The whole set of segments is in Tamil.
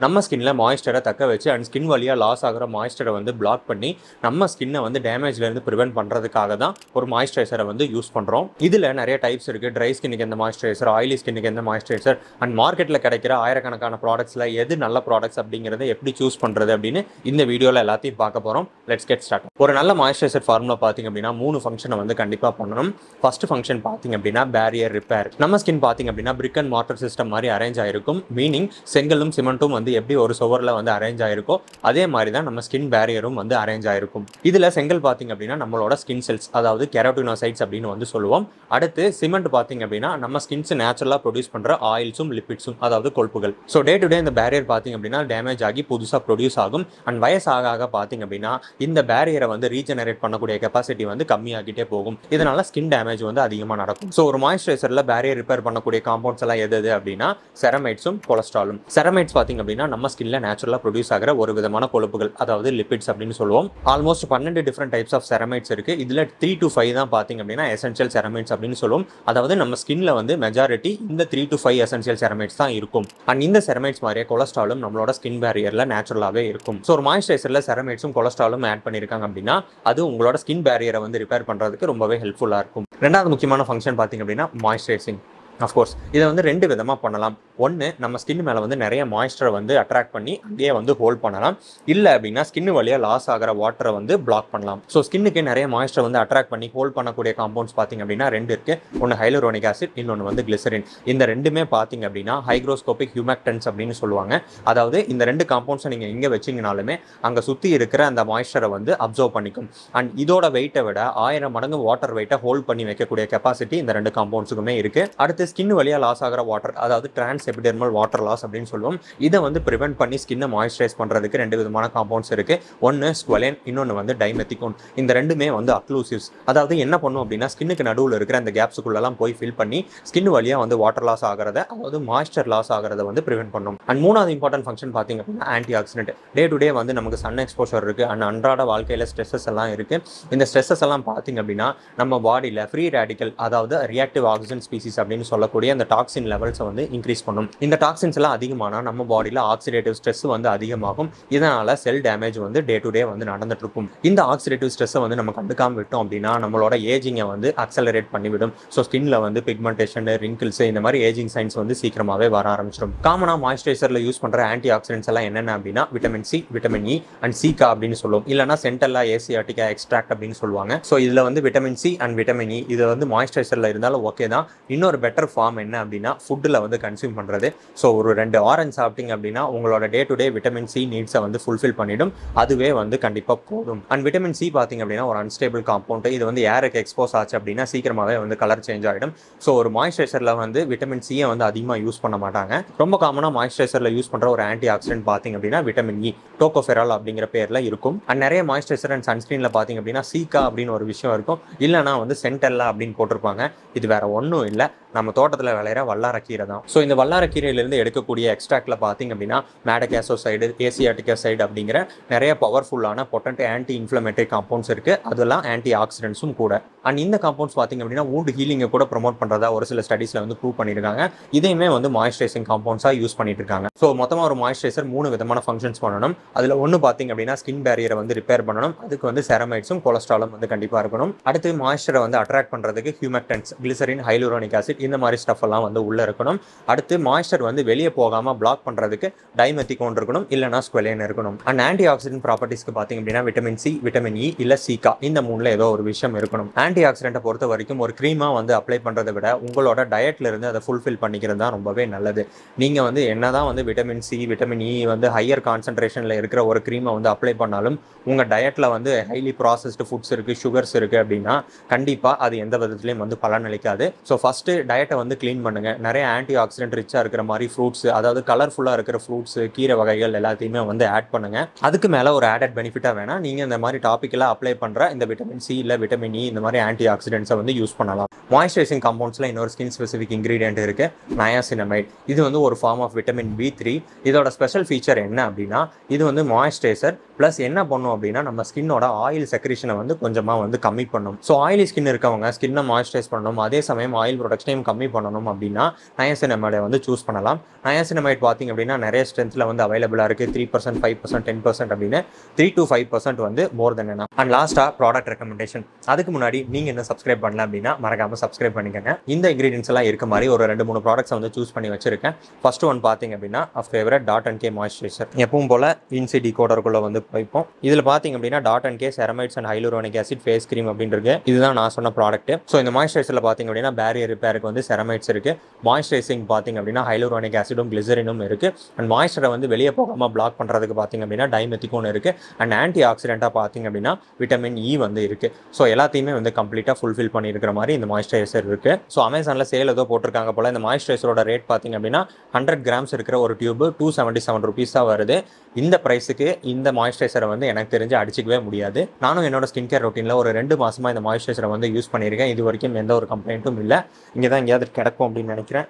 நம்ம ஸ்கின்ல மாய்ஸ்சரை தக்க வச்சு அண்ட் ஸ்கின் வழியா லாஸ் ஆகிற மாய்ஸ்சரை வந்து பிளாக் பண்ணி நம்ம ஸ்கின்னை வந்து டேமேஜ்ல இருந்து ப்ரிவென்ட் பண்றதுக்காக தான் ஒரு மாய்ஸ்சரைசரை வந்து யூஸ் பண்றோம். இதுல நிறைய டைப்ஸ் இருக்கு. ட்ரை ஸ்கின்னுக்கு எந்த மாய்ஸ்சரைசர், ஆயிலி ஸ்கின்னுக்கு எந்த மாய்ஸ்சரைசர் அண்ட் மார்க்கெட்ல கிடைக்கிற ஆயிரக்கணக்கான ப்ராடக்ட்ஸ்ல எது நல்ல ப்ராடக்ட்ஸ் அப்படிங்கறத எப்படி சூஸ் பண்றது அப்படின்னு இந்த வீடியோல எல்லாத்தையும் பார்க்க போறோம். Let's get start. ஒரு நல்ல மாய்ஸ்சரைசர் ஃபார்முலா பாத்தீங்க அப்படின்னா 3 ஃபங்க்ஷனை வந்து கண்டிப்பா பண்ணணும். ஃபர்ஸ்ட் ஃபங்க்ஷன் பாத்தீங்க அப்படின்னா பேரியர் ரிப்பேர். நம்ம ஸ்கின் பாத்தீங்க அப்படின்னா பிரிக் அண்ட் மார்டர் சிஸ்டம் மாதிரி அரேஞ்ச் ஆயிருக்கும். மீனிங் செங்கலும் சிமெண்ட்டும் வந்து எப்படி ஒரு சுவர்ல வந்து அரேஞ்ச் ஆயிருக்கோ அதே மாதிரி தான் நம்ம ஸ்கின் பேரியரும் வந்து அரேஞ்ச் ஆயிருக்கும். இதுல செங்கல் பாத்தீங்க அப்படின்னா நம்மளோட ஸ்கின் செல்ஸ், அதாவது கெரட்டினோசைட்ஸ் அப்படின்னு வந்து சொல்லுவோம். அடுத்து சிமெண்ட் பாத்தீங்க அப்படின்னா நம்ம ஸ்கின்ஸ் நேச்சுரலா ப்ரொடியூஸ் பண்ற ஆயில்ஸும் லிப்பிட்ஸும், அதாவது கொழுப்புகள். ஸோ டே டு டே இந்த பேரியர் பாத்தீங்க அப்படின்னா டேமேஜ் ஆகி புதுசா ப்ரொடியூஸ் ஆகும். அண்ட் வயசாக ஆக பாத்தீங்க அப்படின்னா இந்த பேரியரை வந்து ரீஜெனரேட் பண்ணக்கூடிய கெப்பாசிட்டி வந்து கம்மியாகிட்டே போகும். இதனால ஸ்கின் டேமேஜ் வந்து அதிகமாக நடக்கும். ஸோ ஒரு மாய்ஸ்சரைசர்ல பேரியர் ரிப்பேர் பண்ணக்கூடிய காம்பவுண்ட்ஸ் எல்லாம் எது அப்படின்னா செரமைட்ஸும் கொலஸ்ட்ராலும். செரமைட்ஸ் பாத்தீங்க அப்படின்னா நம்ம ஸ்கின்ல நேச்சுரலா ப்ரொடியூஸ் ஆகிற ஒரு விதமான கொழுப்புகள், அதாவது லிப்பிட்ஸ் அப்படின்னு சொல்லுவோம். ஆல்மோஸ்ட் 12 டிஃபரெண்ட் டைப்ஸ் ஆஃப் செரமைட்ஸ் இருக்கு. இதுல 3 to 5 தான் பாத்தீங்க அப்படின்னா எசென்ஷியல் செரமைட்ஸ் அப்படின்னு சொல்லுவோம். அதாவது நம்ம ஸ்கின்ல வந்து மெஜாரிட்டி இந்த 3 to 5 எசென்ஷியல் செரமைட்ஸ் தான் இருக்கும். அண்ட் இந்த செரமைட்ஸ் மாதிரியே கொலஸ்ட்ராலும் நம்மளோட ஸ்கின் பேரியர்ல நேச்சுரலாவே இருக்கும். ஸோ ஒரு மாய்ஸ்சரைசர்ல செரமைட்ஸும் கொலஸ்ட்ராலும் ஆட் பண்ணிருக்காங்க அப்படின்னா அது உங்களோட ஸ்கின் பேரியரை வந்து ரிப்பேர் பண்றதுக்கு ரொம்பவே ஹெல்ப்ஃபுல்லா இருக்கும். ரெண்டாவது முக்கியமான ஃபங்க்ஷன் பாத்தீங்க அப்படின்னா மாய்ஸ்சரைசிங். அஃப்கோர்ஸ் இதை வந்து 2 விதமாக பண்ணலாம். ஒன்று, நம்ம ஸ்கின் மேலே வந்து நிறைய மாய்ஸ்சரை வந்து அட்ராக்ட் பண்ணி அங்கேயே வந்து ஹோல்ட் பண்ணலாம். இல்லை அப்படின்னா ஸ்கின் வழியாக லாஸ் ஆகிற வாட்டரை வந்து பிளாக் பண்ணலாம். ஸோ ஸ்கின்னுக்கு நிறைய மாய்ஸ்சரை வந்து அட்ராக்ட் பண்ணி ஹோல்ட் பண்ணக்கூடிய காம்பவுண்ட்ஸ் பார்த்தீங்க அப்படின்னா 2 இருக்கு. ஒன்று ஹைலூரோனிக் ஆசிட், இன்னொன்று வந்து கிளிசரின். இந்த ரெண்டுமே பார்த்தீங்க அப்படின்னா ஹைக்ரோஸ்கோபிக் ஹியூமக்டன்ஸ் அப்படின்னு சொல்லுவாங்க. அதாவது இந்த 2 காம்பவுண்ட்ஸை நீங்கள் எங்கே வச்சிங்கனாலுமே அங்கே சுற்றி இருக்கிற அந்த மாய்ஸ்சரை வந்து அப்சர்வ் பண்ணிக்கும். அண்ட் இதோட வெயிட்டை விட 1000 மடங்கு வாட்டர் வெயிட்டை ஹோல்ட் பண்ணி வைக்கக்கூடிய கெப்பாசிட்டி இந்த 2 காம்பவுண்ட்ஸுக்குமே இருக்கு. அடுத்து ஸ்கின் வழியா லாஸ் ஆகிற வாட்டர், அதாவது டிரான்ஸ் எபிடெர்மல் வாட்டர் லாஸ் அப்படின்னு சொல்லுவோம். இதை வந்து பிரிவென்ட் பண்ணி ஸ்கின்னை மாய்ஸ்சரைஸ் பண்றதுக்கு 2 விதமான காம்பவுண்ட்ஸ் இருக்கு. ஒன்று ஸ்குவலேன், இன்னொன்று வந்து டைமெத்திகோன். இந்த ரெண்டுமே வந்து அக்ளூசிவ்ஸ். அதாவது என்ன பண்ணும் அப்படின்னா ஸ்கின்னுக்கு நடுவில் இருக்கிற அந்த கேப்ஸுக்குள்ளெல்லாம் போய் ஃபில் பண்ணி ஸ்கின் வழியா வந்து வாட்டர் லாஸ் ஆகிறத, அதாவது மாய்ஸ்சர் லாஸ் ஆகிறத வந்து பிரிவென்ட் பண்ணும். அண்ட் மூணாவது இம்பார்ட்டன்ட் ஃபங்க்ஷன் பார்த்தீங்க அப்படின்னா ஆன்டி ஆக்சிடென்ட். டே டு டே வந்து நமக்கு சன் எக்ஸ்போஷர் இருக்கு அண்ட் அன்றாட வாழ்க்கையில ஸ்ட்ரெஸ்ஸஸ் எல்லாம் இருக்கு. இந்த ஸ்ட்ரெஸ்ஸஸ் எல்லாம் பார்த்தீங்க அப்படின்னா நம்ம பாடியில் ஃப்ரீ ரேடிக்கல், அதாவது ரியாக்டிவ் ஆக்சிஜன் ஸ்பீசிஸ் அப்படின்னு சொல்லக்கூடிய அந்த டாக்ஸின் லெவல்ஸை வந்து இன்க்ரீஸ் பண்ணும். இந்த டாக்ஸின்ஸ் எல்லாம் அதிகமானா நம்ம பாடியில் ஆக்சிடேட்டிவ் ஸ்ட்ரெஸ் வந்து அதிகமாகும். இதனால செல் டேமேஜ் வந்து டே டு டே வந்து நடந்துட்டு இருக்கும். இந்த ஆக்சிடேட்டிவ் ஸ்ட்ரெஸ்ஸை வந்து நம்ம கண்டுக்காம விட்டோம் அப்படின்னா நம்மளோட ஏஜிங்கை வந்து அக்சலரேட் பண்ணிவிடும். ஸோ ஸ்கின்ல வந்து பிக்மெண்டேஷன், ரிங்கிள்ஸ், இந்த மாதிரி ஏஜிங் சைன்ஸ் வந்து சீக்கிரமாவே வர ஆரம்பிச்சிடும். காமனா மாய்ஸ்சரைசர்ல யூஸ் பண்ற ஆன்டி ஆக்சிடென்ட்ஸ் எல்லாம் என்னென்ன அப்படின்னா vitamin C, vitamin E and cica அப்படின்னு சொல்லுவோம். இல்லைனா சென்டல்லா ஏசியாட்டிகா எக்ஸ்ட்ராக்ட் அப்படின்னு சொல்லுவாங்க. ஸோ இதுல வந்து vitamin C and vitamin E இது வந்து மாய்ஸ்சரைசர்ல இருந்தாலும் ஓகே தான். இன்னொரு பெட்டர் ஃபார்ம் என்ன அப்படின்னா ஃபுட்டில் வந்து கன்சியூம் பண்ணுறது. ஸோ ஒரு 2 ஆரஞ்சு சாப்பிட்டீங்க அப்படின்னா உங்களோட day to day vitamin C நீட்ஸை வந்து ஃபுல்ஃபில் பண்ணிடும். அதுவே வந்து கண்டிப்பாக போதும். அண்ட் விட்டமின் சி பார்த்தீங்க அப்படின்னா ஒரு அன்ஸ்டேபிள் காம்பவுண்ட். இது வந்து ஏருக்கு எக்ஸ்போஸ் ஆச்சு அப்படின்னா சீக்கிரமாகவே வந்து கலர் சேஞ்ச் ஆகிடும். ஸோ ஒரு மாய்ஸ்சரைசரில் வந்து விட்டமின் சியை வந்து அதிகமாக யூஸ் பண்ண மாட்டாங்க. ரொம்ப காமனாக மாய்ஸ்சரைசரில் யூஸ் பண்ணுற ஒரு ஆன்டி ஆக்சிடென்ட் பார்த்தீங்க அப்படின்னா விட்டமின் இ, டோகோஃபெரால் அப்படிங்கிற பேரில் இருக்கும். அண்ட் நிறைய மாய்ஸ்சரைசர் அண்ட் சன்ஸ்கிரீனில் பார்த்தீங்க அப்படின்னா சீகா அப்படின்னு ஒரு விஷயம் இருக்கும். இல்லைனா வந்து சென்டல்லா அப்படின்னு போட்டிருப்பாங்க. இது வேற ஒன்றும் இல்லை, நம்ம தோட்டத்தில் விளையிற வல்லாரக்கீரை தான். ஸோ இந்த வல்லாரக்கீரையிலிருந்து எடுக்கக்கூடிய எக்ஸ்ட்ராக்ட்ல பார்த்தீங்க அப்படின்னா மேடகாசோசைடு, ஏசியாட்டிகோசைடு அப்படிங்கிற நிறைய பவர்ஃபுல்லான பொட்டன்ட் ஆன்டி இன்ஃப்ளமேட்டரி காம்பவுண்ட்ஸ் இருக்கு. அதெல்லாம் ஆன்டி ஆக்சிடென்ட்ஸும் கூட. அண்ட் இந்த காம்பவுண்ட்ஸ் பார்த்தீங்க அப்படின்னா வூண்ட் ஹீலிங்கை கூட ப்ரொமோட் பண்றதா ஒரு சில ஸ்டடீஸ்ல வந்து ப்ரூவ் பண்ணியிருக்காங்க. இதையுமே வந்து மாய்ஸ்சரைசிங் காம்பவுண்ட்ஸாக யூஸ் பண்ணிட்டு இருக்காங்க. ஸோ மொத்தமாக ஒரு மாய்ஸ்சரைசர் 3 விதமான ஃபங்க்ஷன்ஸ் பண்ணணும். அதில் ஒன்று பார்த்தீங்க அப்படின்னா ஸ்கின் பேரியரை வந்து ரிப்பேர் பண்ணணும். அதுக்கு வந்து செரமைட்ஸும் கொலஸ்ட்ராலும் வந்து கண்டிப்பாக இருக்கணும். அடுத்து மாய்ஸ்சரை வந்து அட்ராக்ட் பண்றதுக்கு ஹியூமக்டன்ஸ், கிளிசரின், ஹைலூரோனிக் ஆசிட் இந்த மாதிரி ஸ்டஃப் எல்லாம் வந்து உள்ள இருக்கணும். அடுத்து மாய்ஸ்சர் வந்து வெளியே போகாம பிளாக் பண்றதுக்கு டைமெத்திகோன் இருக்கணும், இல்லைனா ஸ்குவலேன் இருக்கணும். அண்ட் ஆன்டி ஆக்சிடென்ட் ப்ராப்பர்ட்டிஸ்க்கு பாத்தீங்க அப்படின்னா விட்டமின் சி, விட்டமின் இ இல்ல சீகா இந்த 3ல ஏதோ ஒரு விஷயம் இருக்கணும். ஆன்டி ஆக்சிடென்ட்டை பொறுத்த வரைக்கும் ஒரு க்ரீமா வந்து அப்ளை பண்றதை விட உங்களோட டயட்ல இருந்து அதை ஃபுல்ஃபில் பண்ணிக்கிறது தான் ரொம்பவே நல்லது. நீங்க வந்து என்னதான் வந்து விட்டமின் சி, விட்டமின் இ வந்து ஹையர் கான்சென்ட்ரேஷன்ல இருக்கிற ஒரு க்ரீமை வந்து அப்ளை பண்ணாலும் உங்க டயட்ல வந்து ஹைலி ப்ராசஸ்டு ஃபுட்ஸ் இருக்கு, சுகர்ஸ் இருக்கு அப்படின்னா கண்டிப்பா அது எந்த விதத்திலையும் வந்து பலன் அளிக்காது. ஸோ ஃபர்ஸ்ட் டயட்டை வந்து க்ளீன் பண்ணுங்க. நிறைய ஆன்டி ஆக்சிடென்ட் ரிச்சா இருக்கிற மாதிரி ஃப்ரூட்ஸ், அதாவது கலர்ஃபுல்லா இருக்கிற ஃப்ரூட்ஸ், கீரை வகைகள் எல்லாத்தையுமே வந்து ஆட் பண்ணுங்க. அதுக்கு மேல ஒரு ஆடட் பெனிஃபிட்டா வேணா நீங்க இந்த மாதிரி டாபிக்கலா அப்ளை பண்ற இந்த விட்டமின் சி இல்ல விட்டமின் இ இந்த மாதிரி ஆன்டி ஆக்சிடென்ட்ஸை வந்து யூஸ் பண்ணலாம். மாய்ஸ்சரைசிங் காம்பவுண்ட்ஸ்ல இன்னொரு ஸ்கின் ஸ்பெசிஃபிக் இன்கிரீடியன்ட் இருக்கு, நயாசினமைட். இது வந்து ஒரு ஃபார்ம் ஆஃப் விட்டமின் B3. இதோட ஸ்பெஷல் ஃபீச்சர் என்ன அப்படின்னா இது வந்து மாய்ஸ்சரைசர் ப்ளஸ் என்ன பண்ணும் அப்படின்னா நம்ம ஸ்கின்னோட ஆயில் செக்ரேஷனை வந்து கொஞ்சமாக வந்து கம்மி பண்ணும். ஸோ ஆயிலி ஸ்கின் இருக்கவங்க ஸ்கின்னை மாய்ஸ்சரைஸ் பண்ணணும், அதே சமயம் ஆயில் ப்ரொடக்ஷனையும் கம்மி பண்ணணும் அப்படின்னா நயாசினமைடை வந்து சூஸ் பண்ணலாம். நயாசினமைட் பார்த்திங்க அப்படின்னா நிறைய ஸ்ட்ரென்த்தில் வந்து அவைலபிளாக இருக்குது. 3%, 5%, 10% அப்படின்னு 3 to 5% வந்து மோர் தென் என்ன. அண்ட் லாஸ்ட்டாக ப்ராடக்ட் ரெக்கமெண்டேஷன். அதுக்கு முன்னாடி நீங்கள் என்ன சப்ஸ்கிரைப் பண்ணல அப்படின்னா மறக்காமல் சப்ஸ்கிரைப் பண்ணிக்கோங்க. இந்த இன்கிரீடியன்ஸ் எல்லாம் இருக்க மாதிரி ஒரு 2-3 ப்ராடக்ட்ஸ் வந்து சூஸ் பண்ணி வச்சிருக்கேன். ஃபர்ஸ்ட் ஒன் பார்த்தீங்க அப்படின்னா ஃபேவரட் .N K மாய்ஸ்சரைசர். எப்பவும் போல இன்சி டிகோடருக்குள்ளே வந்து வைப்போம். இதில் பார்த்தீங்க அப்படின்னா .N K ceramides and hyaluronic acid face cream அப்படின்றது இதுதான் நான் சொன்ன ப்ராடக்ட். ஸோ இந்த மாய்ஸ்சரைசரில் பார்த்தீங்க அப்படின்னா பேரியர் ரிப்பேருக்கு வந்து செரமைட்ஸ் இருக்குது. மாய்ஸ்சரைசிங் பார்த்தீங்க அப்படின்னா ஹைலூரோனிக் ஆசிடும் கிளிசரினும் இருக்குது. அண்ட் மாய்ஸ்சரை வந்து வெளியே போகாமல் பிளாக் பண்ணுறதுக்கு பார்த்தீங்க அப்படின்னா டைமெத்திகோன் இருக்குது. அண்ட் ஆன்டி ஆக்சிடென்ட்டாக பார்த்தீங்க அப்படின்னா விட்டமின் இ வந்து இருக்குது. ஸோ எல்லாத்தையுமே வந்து கம்ப்ளீட்டாக ஃபுல்ஃபில் பண்ணியிருக்கிற மாதிரி இந்த மாய்ஸ்சரைசர் இருக்குது. ஸோ அமேசானில் சேல் ஏதோ போட்டிருக்காங்க போல். இந்த மாய்ஸ்சரைசரோட ரேட் பார்த்தீங்க அப்படின்னா 100 grams இருக்கிற ஒரு டியூப் ₹277 தான் வருது. இந்த ப்ரைஸுக்கு இந்த மாய்ஸ்சரைசரை வந்து எனக்கு தெரிஞ்சு அடிச்சிக்கவே முடியாது. நானும் என்னோட ஸ்கின் கேர் ரொட்டீனில் ஒரு 2 மாதமாக இந்த மாய்ஸ்சரைசரை வந்து யூஸ் பண்ணியிருக்கேன். இது வரைக்கும் எந்த ஒரு கம்ப்ளைண்ட்டும் இல்லை. இங்கே தான் எங்கேயாவது கிடக்கும் அப்படின்னு நினைக்கிறேன்.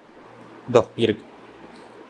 இதோ இருக்குது,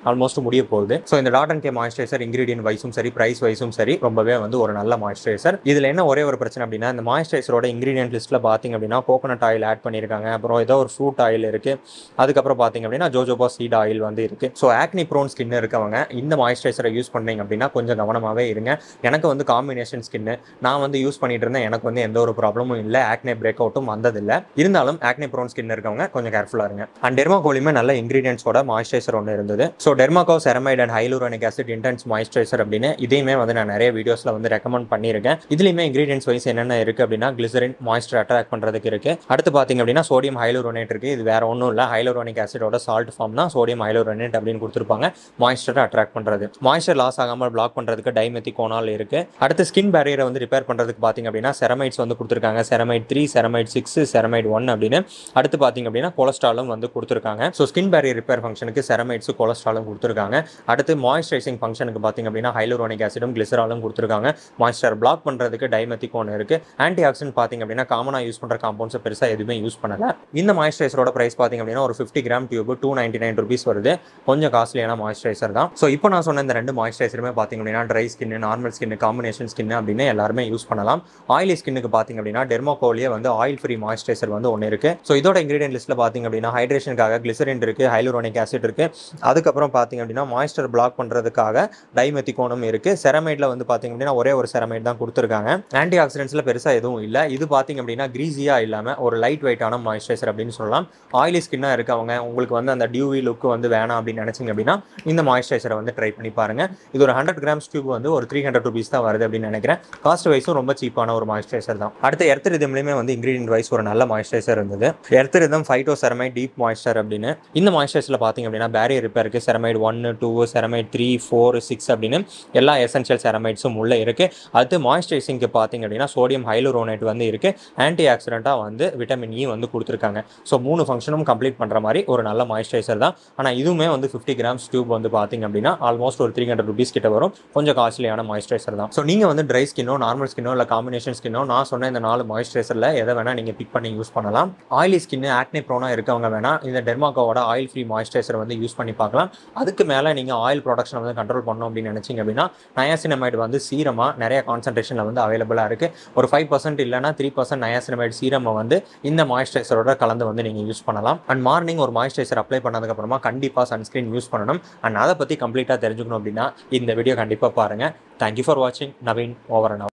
ஆல்மோஸ்ட் முடிய போகுது. ஸோ இந்த .N K மாய்ஸ்சரைசர் இன்கிரீடியன்ட் வைஸும் சரி, ப்ரைஸ் வைஸும் சரி ரொம்பவே வந்து ஒரு நல்ல மாய்ஸ்சரைசர். இதில் என்ன ஒரே ஒரு பிரச்சனை அப்படின்னா இந்த மாய்ஸ்சரைசரோட இன்கிரீடியன்ட் லிஸ்ட்டில் பார்த்தீங்க அப்படின்னா கோகோனட் ஆயில் ஆட் பண்ணியிருக்காங்க, அப்புறம் ஏதோ ஒரு ஃப்ரூட் ஆயில் இருக்குது, அதுக்கப்புறம் பார்த்தீங்க அப்படின்னா ஜோஜோபா சீட் ஆயில் வந்து இருக்குது. ஸோ ஆக்னி ப்ரோன் ஸ்கின் இருக்கவங்க இந்த மாய்ஸ்சரைசரை யூஸ் பண்ணீங்க அப்படின்னா கொஞ்சம் கவனமாகவே இருங்க. எனக்கு வந்து காம்பினேஷன் ஸ்கின்னு, நான் வந்து யூஸ் பண்ணிட்டு இருந்தேன். எனக்கு வந்து எந்த ஒரு ப்ராப்ளமும் இல்லை, ஆக்னே பிரேக் அவுட்டும் வந்ததில்லை. இருந்தாலும் ஆக்னி ப்ரோன் ஸ்கின் இருக்கவங்க கொஞ்சம் கேர்ஃபுல்லாக இருங்க. அண்ட் டெர்மாகோலியுமே நல்ல இன்கிரீடியன்ஸோட மாய்ஸ்சரைசர் ஒன்று இருந்தது. So Derma Co ceramide and hyaluronic acid intense moisturiser அப்படின்னு இதையுமே வந்து நான் நிறைய வீடியோஸில் வந்து ரெக்கமெண்ட் பண்ணியிருக்கேன். இதுலையுமே இன்கிரீடியன்ஸ் வைஸ் என்னென்ன இருக்குது அப்படின்னா கிளிசரின் மாய்ஸ்சர் அட்ராக்ட் பண்ணுறதுக்கு இருக்குது. அடுத்து பார்த்தீங்க அப்படின்னா சோடியம் ஹைலூரோனேட் இருக்குது. இது வேறு ஒன்றும் இல்லை, ஹைலூரோனிக் ஆசிடோட சால்ட் ஃபார்ம் தான் சோடியம் ஹைலூரோனேட் அப்படின்னு கொடுத்துருப்பாங்க. மாய்ஸ்சரை அட்ராக்ட் பண்ணுறது, மாய்ஸ்சர் லாஸ் ஆகாமல் பிளாக் பண்ணுறதுக்கு டைமெத்திகோனால் இருக்குது. அடுத்து ஸ்கின் பேரியரை வந்து ரிப்பேர் பண்ணுறதுக்கு பார்த்தீங்க அப்படின்னா செரமைட்ஸ் வந்து கொடுத்துருக்காங்க. செரமைட் 3, செரமைட் 6, செரமைட் 1 அப்படின்னு. அடுத்து பார்த்தீங்க அப்படின்னா கொலஸ்ட்ராலும் வந்து கொடுத்துருக்காங்க. ஸோ ஸ்கின் பேரியர் ரிப்பேர் ஃபங்க்ஷனுக்கு செரமைட்ஸ் கொலஸ்ட்ராலும் கொடுத்துருக்காங்க. அடுத்து மாய்ஸ்சரைசிங் ஃபங்க்ஷனுக்கு பார்த்தீங்க அப்படின்னா ஹைலூரோனிக் ஆசிடும் கிளிசராலும் கொடுத்துருக்காங்க. மாய்ஸ்சர் பிளாக் பண்ணுறதுக்கு டைமெத்திகோன் இருக்குது. ஆன்டி ஆக்சிடென்ட் பார்த்தீங்க அப்படின்னா காமனாக யூஸ் பண்ணுற காம்பவுண்ட்ஸை பெருசாக எதுவுமே யூஸ் பண்ணல. இந்த மாய்ஸ்சரைசரோட ப்ரைஸ் பார்த்தீங்க அப்படின்னா ஒரு 50 கிராம் டியூப் ₹299 வருது. கொஞ்சம் காஸ்ட்லியான மாய்ஸ்சரைசர் தான். ஸோ இப்போ நான் சொன்ன இந்த 2 மாய்ஸ்சரைசருமே பார்த்தீங்க அப்படின்னா dry skin, normal skin, combination skin அப்படின்னு எல்லாருமே யூஸ் பண்ணலாம். ஆயிலி ஸ்கின்னுக்கு பார்த்தீங்க அப்படின்னா டெர்மாகோலியே வந்து ஆயில் ஃப்ரீ மாய்ஸ்சரைசர் வந்து ஒன்று இருக்குது. ஸோ இதோட இன்கிரீடியன்ட் லிஸ்ட்டில் பார்த்தீங்க அப்படின்னா ஹைட்ரேஷனுக்காக கிளிசரின் இருக்குது, ஹைலூரோனிக் ஆசிட் இருக்குது. அதுக்கப்புறம் பார்த்தீங்க அப்படின்னா மாய்ஸ்சர் பிளாக் பண்ணுறதுக்காக டைமெத்திகோனும் இருக்குது. செரமைட்ல வந்து பார்த்தீங்க அப்படின்னா ஒரே ஒரு செரமைட் தான் கொடுத்துருக்காங்க. ஆன்டி ஆக்சிடென்ட்ஸில் பெருசாக எதுவும் இல்லை. இது பார்த்தீங்க அப்படின்னா கிரீஸியாக இல்லாமல் ஒரு லைட் வெயிட்டான மாய்ஸ்சரைசர் அப்படின்னு சொல்லலாம். ஆயிலி ஸ்கின்னாக இருக்கவங்க, உங்களுக்கு வந்து அந்த டியூவி லுக் வந்து வேணாம் அப்படின்னு நினச்சிங்க அப்படின்னா இந்த மாய்ஸ்சரைசரை வந்து ட்ரை பண்ணி பாருங்கள். இது ஒரு 100 grams டியூப் வந்து ஒரு ₹300 தான் வருது அப்படின்னு நினைக்கிறேன். காஸ்ட் வைஸும் ரொம்ப சீப்பான ஒரு மாய்ஸ்சரைசர் தான். அடுத்து எர்த் ரிதம்லையுமே வந்து இன்கிரீடியன்ட் வைஸ் ஒரு நல்ல மாய்ஸ்சரைசர் இருந்தது. Earth rhythm phyto ceramide deep moisture அப்படின்னு. இந்த மாய்ஸ்சரைசரில் பார்த்தீங்க அப்படின்னா பேரியர் ரிப்பேருக்கு செரமைட் 1, 2, செரமைட் 3, 4, 6 அப்படின்னு எல்லா எசென்ஷியல் செரமைட்ஸும் உள்ளே இருக்குது. அடுத்து மாய்ஸ்சரைசிங்க்கு பார்த்தீங்க அப்படின்னா சோடியம் ஹைலூரோனேட் வந்து இருக்குது. ஆன்டி ஆக்சிடென்ட்டாக வந்து விட்டமின் இ வந்து கொடுத்துருக்காங்க. ஸோ 3 ஃபங்க்ஷனும் கம்ப்ளீட் பண்ணுற மாதிரி ஒரு நல்ல மாய்ஸ்சரைசர் தான். ஆனால் இதுவுமே வந்து 50 grams டியூப் வந்து பார்த்தீங்க அப்படின்னா ஆல்மோஸ்ட் ஒரு ₹300 கிட்ட வரும். கொஞ்சம் காஸ்ட்லியான மாய்ஸ்சரைசர் தான். ஸோ நீங்கள் வந்து ட்ரை ஸ்கின்னோ, நார்மல் ஸ்கின்னோ, இல்லை காம்பினேஷன் ஸ்கின்னோ, நான் சொன்ன இந்த 4 மாய்ஸ்சரைசரில் எதை வேணால் நீங்கள் பிக் பண்ணி யூஸ் பண்ணலாம். ஆயிலி ஸ்கின்னு, ஆக்னே ப்ரோனாக இருக்கவங்க வேணால் இந்த டெர்மாகோவோட ஆயில் ஃப்ரீ மாய்ஸ்சரைசர் வந்து யூஸ் பண்ணி பார்க்கலாம். அதுக்கு மேலே நீங்கள் ஆயில் ப்ரொடக்ஷனை வந்து கண்ட்ரோல் பண்ணணும் அப்படின்னு நினச்சிங்க அப்படின்னா நயாசினமைட் வந்து சீரமாக நிறைய கான்சன்ட்ரேஷனில் வந்து அவைலபிளாக இருக்குது. ஒரு 5% இல்லைனா 3% நயாசினமைட் சீரமை வந்து இந்த மாய்ஸ்சரைசரோட கலந்து வந்து நீங்கள் யூஸ் பண்ணலாம். அண்ட் மார்னிங் ஒரு மாய்ஸ்சரைசர் அப்ளை பண்ணதுக்கப்புறமா கண்டிப்பாக சன்ஸ்க்ரீன் யூஸ் பண்ணணும். அண்ட் அதை பற்றி கம்ப்ளீட்டாக தெரிஞ்சுக்கணும் அப்படின்னா இந்த வீடியோ கண்டிப்பாக பாருங்கள். தேங்க்யூ ஃபார் வாட்சிங். Naveen, over and out.